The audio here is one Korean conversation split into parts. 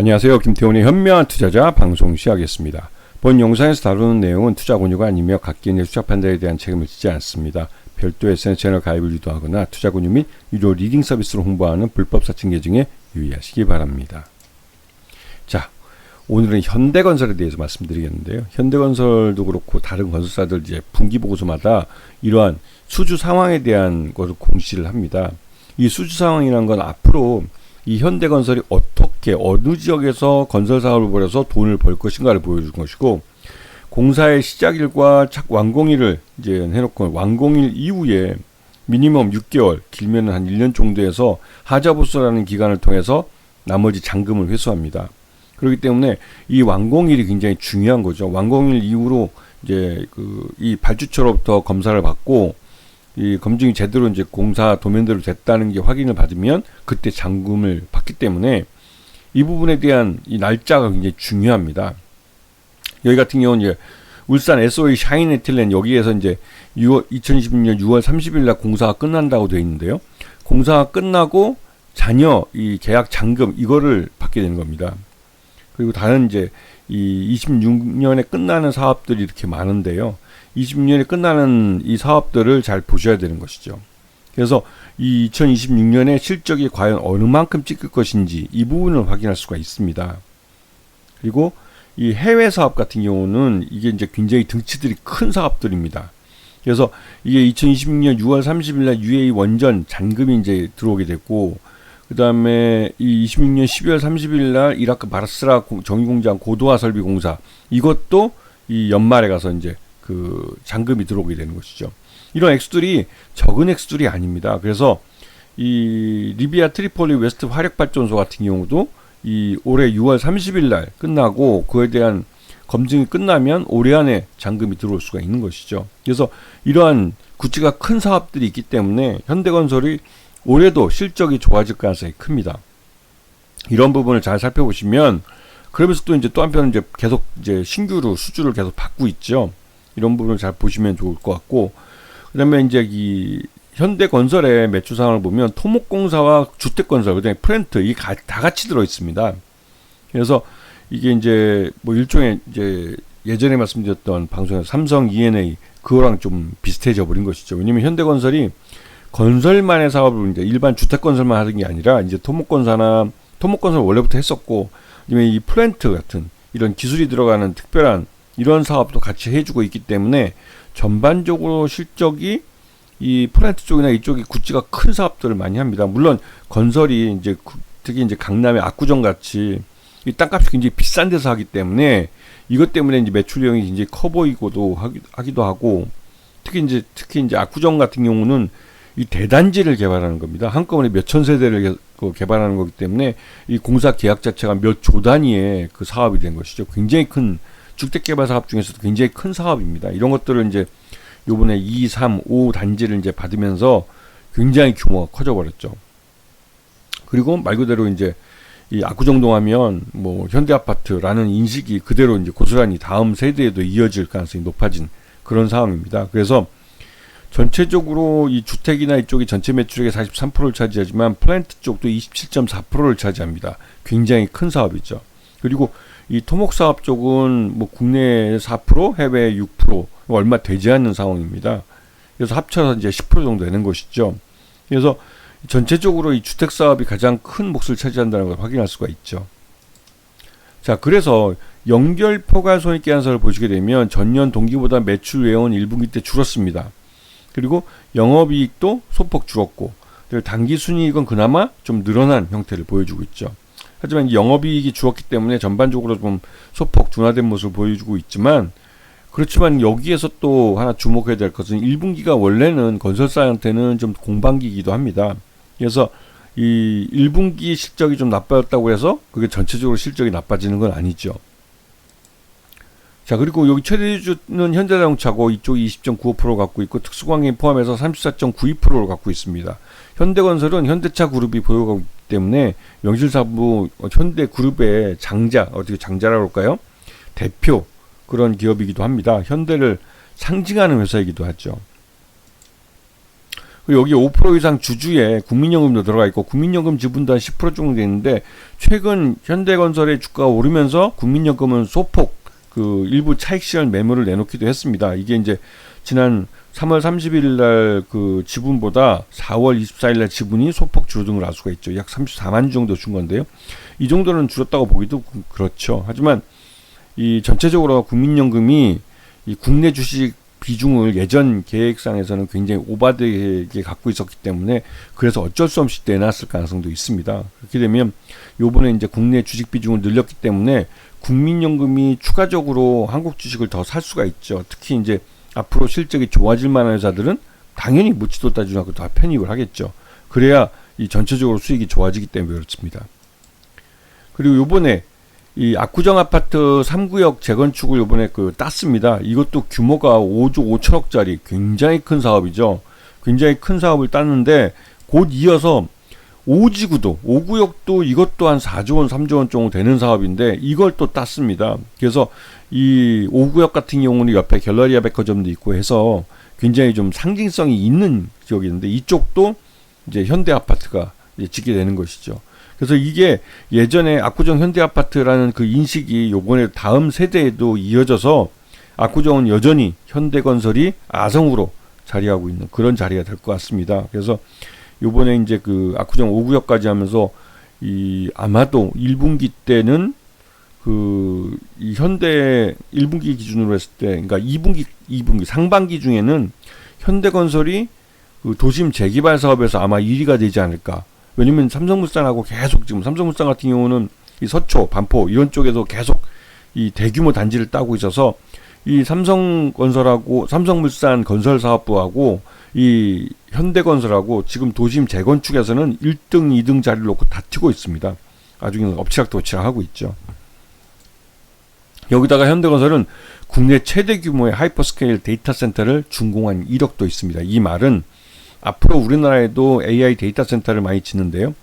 안녕하세요. 김태훈의 현명한 투자자 방송 시작하겠습니다. 본 영상에서 다루는 내용은 투자 권유가 아니며 각기의 투자 판단에 대한 책임을 지지 않습니다. 별도 SNS 채널 가입을 유도하거나 투자 권유 및 유료 리딩 서비스를 홍보하는 불법 사칭 계정에 유의하시기 바랍니다. 자, 오늘은 현대건설에 대해서 말씀드리겠는데요. 현대건설도 그렇고 다른 건설사들 이제 분기 보고서마다 이러한 수주 상황에 대한 것을 공시를 합니다. 이 수주 상황이라는 건 앞으로 이 현대건설이 어떻게 어느 지역에서 건설 사업을 벌여서 돈을 벌 것인가를 보여준 것이고, 공사의 시작일과 완공일을 이제 해놓고 완공일 이후에 미니멈 6개월, 길면 한 1년 정도에서 하자보수라는 기간을 통해서 나머지 잔금을 회수합니다. 그렇기 때문에 이 완공일이 굉장히 중요한 거죠. 완공일 이후로 이제 이 발주처로부터 검사를 받고 이 검증이 제대로 이제 공사 도면대로 됐다는 게 확인을 받으면 그때 잔금을 받기 때문에 이 부분에 대한 이 날짜가 굉장히 중요합니다. 여기 같은 경우는 이제 울산 SOE 샤인에틸렌 여기에서 이제 2026년 6월 30일 날 공사가 끝난다고 되어 있는데요. 공사가 끝나고 잔여 이 계약 잔금 이거를 받게 되는 겁니다. 그리고 다른 이제 이 26년에 끝나는 사업들이 이렇게 많은데요. 26년에 끝나는 이 사업들을 잘 보셔야 되는 것이죠. 그래서 이 2026년에 실적이 과연 어느 만큼 찍힐 것인지 이 부분을 확인할 수가 있습니다. 그리고 이 해외 사업 같은 경우는 이게 이제 굉장히 등치들이 큰 사업들입니다. 그래서 이게 2026년 6월 30일 날 UAE 원전 잔금이 이제 들어오게 됐고, 그 다음에 이 26년 12월 30일 날 이라크 바스라 정유공장 고도화 설비 공사 이것도 이 연말에 가서 이제 그 잔금이 들어오게 되는 것이죠. 이런 액수들이 적은 액수들이 아닙니다. 그래서 이 리비아 트리폴리 웨스트 화력발전소 같은 경우도 이 올해 6월 30일 날 끝나고 그에 대한 검증이 끝나면 올해 안에 잔금이 들어올 수가 있는 것이죠. 그래서 이러한 구찌가 큰 사업들이 있기 때문에 현대건설이 올해도 실적이 좋아질 가능성이 큽니다. 이런 부분을 잘 살펴보시면, 그러면서 또 이제 또 한편 이제 계속 이제 신규로 수주를 계속 받고 있죠. 이런 부분을 잘 보시면 좋을 것 같고, 그다음에 이제 이 현대건설의 매출 상황을 보면 토목공사와 주택건설, 그다음에 플랜트 이게 다 같이 들어 있습니다. 그래서 이게 이제 뭐 일종의 이제 예전에 말씀드렸던 방송에서 삼성 E&A 그거랑 좀 비슷해져 버린 것이죠. 왜냐면 현대건설이 건설만의 사업을 이제 일반 주택건설만 하는 게 아니라 이제 토목건설 원래부터 했었고, 그다음에 이 플랜트 같은 이런 기술이 들어가는 특별한 이런 사업도 같이 해주고 있기 때문에 전반적으로 실적이 이 플랜트 쪽이나 이쪽이 구찌가 큰 사업들을 많이 합니다. 물론 건설이 이제 특히 이제 강남의 압구정 같이 이 땅값이 굉장히 비싼 데서 하기 때문에 이것 때문에 이제 매출량이 굉장히 커 보이고도 하기도 하고, 특히 이제 압구정 같은 경우는 이 대단지를 개발하는 겁니다. 한꺼번에 몇천 세대를 개발하는 거기 때문에 이 공사 계약 자체가 몇 조 단위의 그 사업이 된 것이죠. 굉장히 큰 주택개발 사업 중에서도 굉장히 큰 사업입니다. 이런 것들을 이제 요번에 2, 3, 5 단지를 이제 받으면서 굉장히 규모가 커져 버렸죠. 그리고 말 그대로 이제 이 압구정동 하면 뭐 현대아파트라는 인식이 그대로 이제 고스란히 다음 세대에도 이어질 가능성이 높아진 그런 상황입니다. 그래서 전체적으로 이 주택이나 이쪽이 전체 매출액의 43%를 차지하지만 플랜트 쪽도 27.4%를 차지합니다. 굉장히 큰 사업이죠. 그리고 이 토목 사업 쪽은 뭐 국내 4%, 해외 6% 얼마 되지 않는 상황입니다. 그래서 합쳐서 이제 10% 정도 되는 것이죠. 그래서 전체적으로 이 주택 사업이 가장 큰 몫을 차지한다는 걸 확인할 수가 있죠. 자, 그래서 연결 포괄 손익계산서를 보시게 되면 전년 동기보다 매출 외원 1분기 때 줄었습니다. 그리고 영업이익도 소폭 줄었고, 당기순이익은 그나마 좀 늘어난 형태를 보여주고 있죠. 하지만 영업이익이 줄었기 때문에 전반적으로 좀 소폭 둔화된 모습을 보여주고 있지만, 그렇지만 여기에서 또 하나 주목해야 될 것은 1분기가 원래는 건설사한테는 좀 공방기이기도 합니다. 그래서 이 1분기 실적이 좀 나빠졌다고 해서 그게 전체적으로 실적이 나빠지는 건 아니죠. 자, 그리고 여기 최대주주는 현대자동차고 이쪽이 20.95% 갖고 있고 특수광행 포함해서 34.92%를 갖고 있습니다. 현대건설은 현대차 그룹이 보유하고 있기 때문에 명실상부 현대그룹의 어떻게 장자라고 할까요? 대표 그런 기업이기도 합니다. 현대를 상징하는 회사이기도 하죠. 그리고 여기 5% 이상 주주에 국민연금도 들어가 있고 국민연금 지분도 한 10% 정도 되는데 최근 현대건설의 주가가 오르면서 국민연금은 소폭 그 일부 차익 실현 매물을 내놓기도 했습니다. 이게 이제 지난 3월 30일 날 그 지분보다 4월 24일 날 지분이 소폭 줄어든 걸 알 수가 있죠. 약 34만 주 정도 준 건데요. 이 정도는 줄었다고 보기도 그렇죠. 하지만 이 전체적으로 국민연금이 이 국내 주식 비중을 예전 계획상에서는 굉장히 오바되게 갖고 있었기 때문에 그래서 어쩔 수 없이 내놨을 가능성도 있습니다. 그렇게 되면 요번에 이제 국내 주식 비중을 늘렸기 때문에 국민연금이 추가적으로 한국 주식을 더 살 수가 있죠. 특히 이제 앞으로 실적이 좋아질 만한 회사들은 당연히 묻지도 따지지 않고 다 편입을 하겠죠. 그래야 이 전체적으로 수익이 좋아지기 때문에 그렇습니다. 그리고 요번에 이 압구정 아파트 3구역 재건축을 요번에 그 땄습니다. 이것도 규모가 5조 5천억짜리 굉장히 큰 사업이죠. 굉장히 큰 사업을 땄는데 곧 이어서 5지구도 5구역도 이것도 한 4조 원 3조 원 정도 되는 사업인데 이걸 또 땄습니다. 그래서 이 5구역 같은 경우는 옆에 갤러리아 백화점도 있고 해서 굉장히 좀 상징성이 있는 지역인데 이쪽도 이제 현대 아파트가 이제 짓게 되는 것이죠. 그래서 이게 예전에 압구정 현대아파트라는 그 인식이 요번에 다음 세대에도 이어져서 압구정은 여전히 현대건설이 아성으로 자리하고 있는 그런 자리가 될 것 같습니다. 그래서 요번에 이제 그 압구정 5구역까지 하면서 이 아마도 1분기 때는 그 이 현대 1분기 기준으로 했을 때 그러니까 2분기 상반기 중에는 현대건설이 그 도심 재개발 사업에서 아마 1위가 되지 않을까. 왜냐면 삼성물산하고 계속 지금 삼성물산 같은 경우는 이 서초, 반포 이런 쪽에서 계속 이 대규모 단지를 따고 있어서 이 삼성건설하고 삼성물산 건설사업부하고 이 현대건설하고 지금 도심 재건축에서는 1등, 2등 자리를 놓고 다투고 있습니다. 아주 그냥 엎치락도치락 하고 있죠. 여기다가 현대건설은 국내 최대 규모의 하이퍼스케일 데이터 센터를 준공한 이력도 있습니다. 이 말은 앞으로 우리나라에도 AI 데이터 센터를 많이 짓는데요.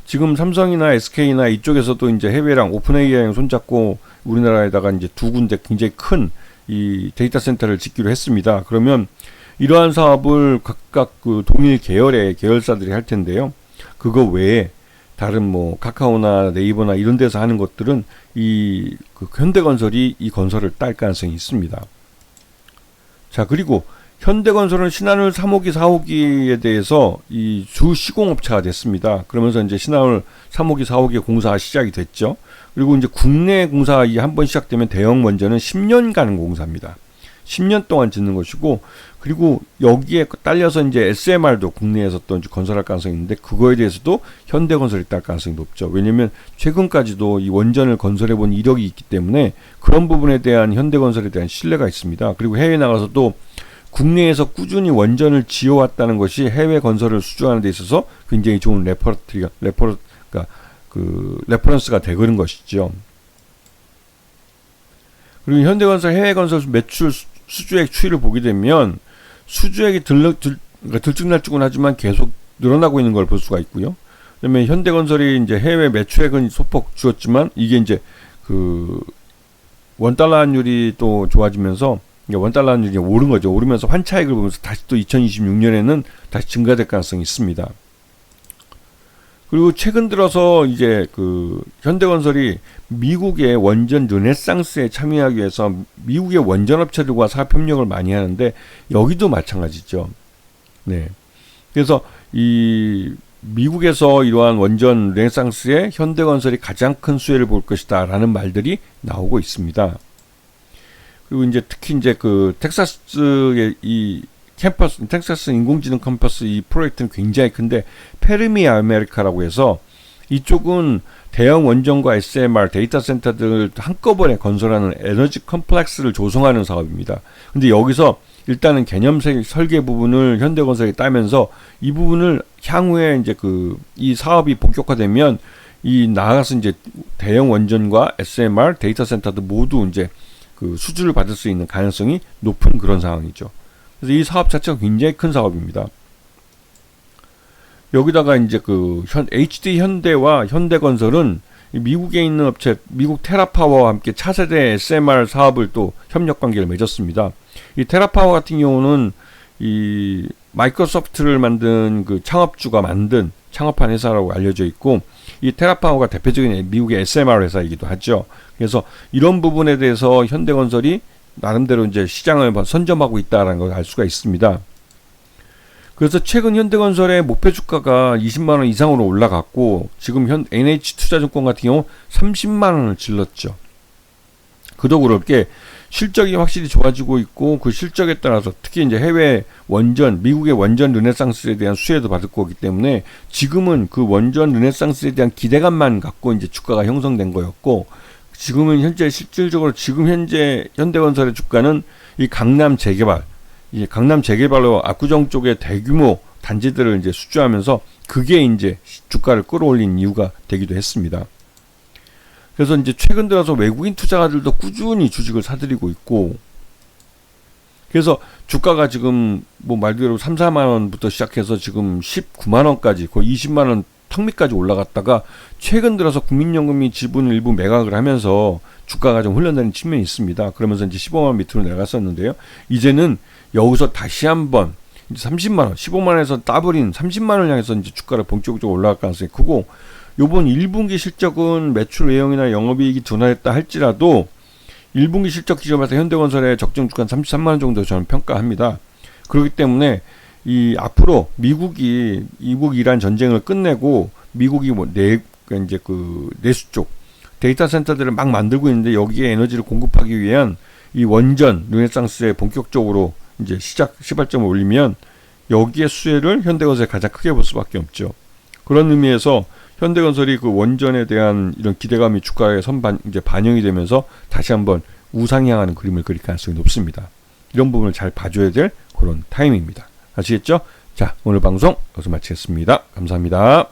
지금 삼성이나 SK나 이쪽에서도 이제 해외랑 오픈 AI랑 손잡고 우리나라에다가 이제 두 군데 굉장히 큰 이 데이터 센터를 짓기로 했습니다. 그러면 이러한 사업을 각각 그 동일 계열의 계열사들이 할 텐데요. 그거 외에 다른 뭐 카카오나 네이버나 이런 데서 하는 것들은 이 그 현대건설이 이 건설을 딸 가능성이 있습니다. 자, 그리고 현대건설은 신한울 3호기, 4호기에 대해서 이 주 시공업체가 됐습니다. 그러면서 이제 신한울 3호기, 4호기 공사가 시작이 됐죠. 그리고 이제 국내 공사 이 한 번 시작되면 대형 원전은 10년 가는 공사입니다. 10년 동안 짓는 것이고, 그리고 여기에 딸려서 이제 SMR도 국내에서 또 건설할 가능성이 있는데 그거에 대해서도 현대건설이 딸 가능성이 높죠. 왜냐면 최근까지도 이 원전을 건설해본 이력이 있기 때문에 그런 부분에 대한 현대건설에 대한 신뢰가 있습니다. 그리고 해외에 나가서도 국내에서 꾸준히 원전을 지어왔다는 것이 해외 건설을 수주하는 데 있어서 굉장히 좋은 레퍼런스가 되는 것이죠. 그리고 현대건설 해외 건설 매출 수주액 추이를 보게 되면 수주액이 들쭉날쭉은 하지만 계속 늘어나고 있는 걸 볼 수가 있고요. 그다음에 현대건설이 이제 해외 매출액은 소폭 줄었지만 이게 이제 그 원달러 환율이 또 좋아지면서 원달러 환율이 오른 거죠. 오르면서 환차익을 보면서 다시 또 2026년에는 다시 증가될 가능성이 있습니다. 그리고 최근 들어서 이제 그 현대건설이 미국의 원전 르네상스에 참여하기 위해서 미국의 원전업체들과 사업 협력을 많이 하는데 여기도 마찬가지죠. 네. 그래서 이 미국에서 이러한 원전 르네상스에 현대건설이 가장 큰 수혜를 볼 것이다라는 말들이 나오고 있습니다. 그리고 이제 특히 이제 그 텍사스의 이 캠퍼스, 텍사스 인공지능 캠퍼스 이 프로젝트는 굉장히 큰데 페르미 아메리카라고 해서 이쪽은 대형 원전과 SMR 데이터 센터들을 한꺼번에 건설하는 에너지 컴플렉스를 조성하는 사업입니다. 근데 여기서 일단은 개념 설계 부분을 현대건설이 따면서 이 부분을 향후에 이제 이 사업이 본격화되면 이 나아가서 이제 대형 원전과 SMR 데이터 센터도 모두 이제 그 수주를 받을 수 있는 가능성이 높은 그런 상황이죠. 그래서 이 사업 자체가 굉장히 큰 사업입니다. 여기다가 이제 그 HD 현대와 현대건설은 미국에 있는 업체 미국 테라파워와 함께 차세대 SMR 사업을 또 협력 관계를 맺었습니다. 이 테라파워 같은 경우는 이 마이크로소프트를 만든 그 창업주가 만든 창업한 회사라고 알려져 있고, 이 테라파워가 대표적인 미국의 SMR 회사이기도 하죠. 그래서 이런 부분에 대해서 현대건설이 나름대로 이제 시장을 선점하고 있다는 걸 알 수가 있습니다. 그래서 최근 현대건설의 목표 주가가 20만 원 이상으로 올라갔고, 지금 NH투자증권 같은 경우 30만 원을 질렀죠. 그도 그럴 게 실적이 확실히 좋아지고 있고, 그 실적에 따라서 특히 이제 해외 원전, 미국의 원전 르네상스에 대한 수혜도 받을 거기 때문에 지금은 그 원전 르네상스에 대한 기대감만 갖고 이제 주가가 형성된 거였고, 지금은 현재 실질적으로 지금 현재 현대건설의 주가는 이 강남 재개발, 이 강남 재개발로 압구정 쪽에 대규모 단지들을 이제 수주하면서 그게 이제 주가를 끌어올린 이유가 되기도 했습니다. 그래서 이제 최근 들어서 외국인 투자가들도 꾸준히 주식을 사들이고 있고, 그래서 주가가 지금 뭐 말 그대로 3, 4만 원부터 시작해서 지금 19만 원까지 거의 20만 원 턱 밑까지 올라갔다가 최근 들어서 국민연금이 지분 일부 매각을 하면서 주가가 좀 흘러내리는 측면이 있습니다. 그러면서 이제 15만 원 밑으로 내려갔었는데요. 이제는 여기서 다시 한번 30만 원, 15만 원에서 따블인 30만 원 향해서 이제 주가를 본격적으로 올라갈 가능성이 크고, 요번 1분기 실적은 매출 외형이나 영업이익이 둔화했다 할지라도 1분기 실적 기준에서 현대건설의 적정 주가는 33만 원 정도 저는 평가합니다. 그렇기 때문에 이 앞으로 미국이 이란 전쟁을 끝내고 미국이 뭐 이제 그 내수 쪽 데이터 센터들을 막 만들고 있는데, 여기에 에너지를 공급하기 위한 이 원전 르네상스에 본격적으로 이제 시발점을 올리면 여기에 수혜를 현대건설이 가장 크게 볼 수밖에 없죠. 그런 의미에서 현대건설이 그 원전에 대한 이런 기대감이 주가에 이제 반영이 되면서 다시 한번 우상향하는 그림을 그릴 가능성이 높습니다. 이런 부분을 잘 봐줘야 될 그런 타이밍입니다. 아시겠죠? 자, 오늘 방송 여기서 마치겠습니다. 감사합니다.